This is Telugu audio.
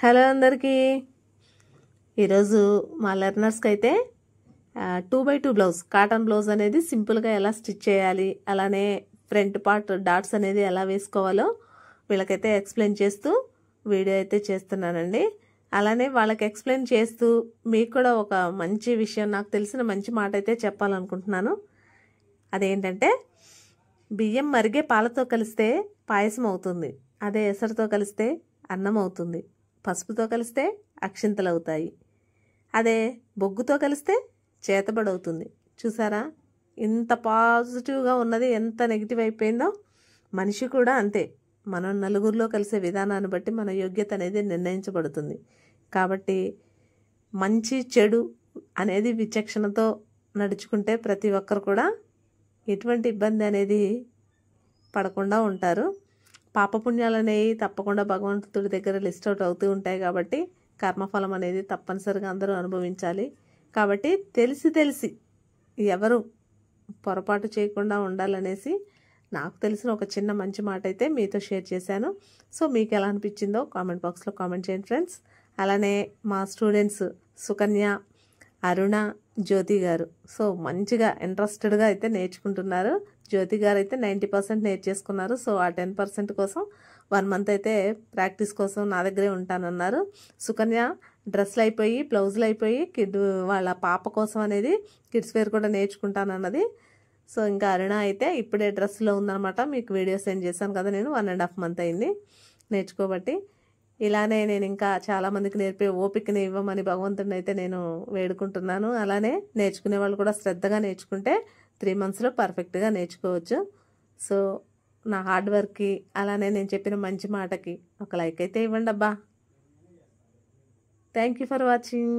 హలో అందరికీ ఈరోజు మా లెర్నర్స్కి అయితే 2x2 బ్లౌజ్ కాటన్ బ్లౌజ్ అనేది సింపుల్గా ఎలా స్టిచ్ చేయాలి, అలానే ఫ్రంట్ పార్ట్ డాట్స్ అనేది ఎలా వేసుకోవాలో వీళ్ళకైతే ఎక్స్ప్లెయిన్ చేస్తూ వీడియో అయితే చేస్తున్నానండి. అలానే వాళ్ళకి ఎక్స్ప్లెయిన్ చేస్తూ మీకు కూడా ఒక మంచి విషయం, నాకు తెలిసిన మంచి మాట అయితే చెప్పాలనుకుంటున్నాను. అదేంటంటే, బియ్యం మరిగే పాలతో కలిస్తే పాయసం అవుతుంది, అదే ఎసరుతో కలిస్తే అన్నం అవుతుంది, పసుపుతో కలిస్తే అక్షింతలు అవుతాయి, అదే బొగ్గుతో కలిస్తే చేతబడవుతుంది. చూసారా ఇంత పాజిటివ్గా ఉన్నది, ఎంత నెగిటివ్ అయిపోయిందో. మనిషి కూడా అంతే, మనం నలుగురిలో కలిసే విధానాన్ని బట్టి మన యోగ్యత అనేది నిర్ణయించబడుతుంది. కాబట్టి మంచి చెడు అనేది విచక్షణతో నడుచుకుంటే ప్రతి ఒక్కరు కూడా ఎటువంటి ఇబ్బంది అనేది పడకుండా ఉంటారు. పాపపుణ్యాలు అనేవి తప్పకుండా భగవంతుడి దగ్గర లిస్ట్ అవుట్ అవుతూ ఉంటాయి. కాబట్టి కర్మఫలం అనేది తప్పనిసరిగా అందరూ అనుభవించాలి. కాబట్టి తెలిసి ఎవరు పొరపాటు చేయకుండా ఉండాలనేసి నాకు తెలిసిన ఒక చిన్న మంచి మాట అయితే మీతో షేర్ చేశాను. సో మీకు ఎలా అనిపించిందో కామెంట్ బాక్స్లో కామెంట్ చేయండి ఫ్రెండ్స్. అలానే మా స్టూడెంట్స్ సుకన్య, అరుణ, జ్యోతి గారు సో మంచిగా ఇంట్రెస్టెడ్గా అయితే నేర్చుకుంటున్నారు. జ్యోతి గారు అయితే 90% నేర్చేసుకున్నారు. సో ఆ 10% కోసం 1 మంత్ అయితే ప్రాక్టీస్ కోసం నా దగ్గరే ఉంటానన్నారు. సుకన్య డ్రెస్లు అయిపోయి, బ్లౌజులు అయిపోయి, వాళ్ళ పాప కోసం అనేది కిడ్స్ వేర్ కూడా నేర్చుకుంటానన్నది. సో ఇంకా అరుణ అయితే ఇప్పుడే డ్రెస్లో ఉందన్నమాట. మీకు వీడియో సెండ్ చేశాను కదా, నేను 1.5 మంత్ అయింది నేర్చుకోబట్టి. ఇలానే నేను ఇంకా చాలామందికి నేర్పే ఓపికని ఇవ్వమని భగవంతుడిని అయితే నేను వేడుకుంటున్నాను. అలానే నేర్చుకునే వాళ్ళు కూడా శ్రద్ధగా నేర్చుకుంటే 3 మంత్స్లో పర్ఫెక్ట్గా నేర్చుకోవచ్చు. సో నా హార్డ్ వర్క్కి, అలానే నేను చెప్పిన మంచి మాటకి ఒక లైక్ అయితే ఇవ్వండి అబ్బా. Thank you for watching.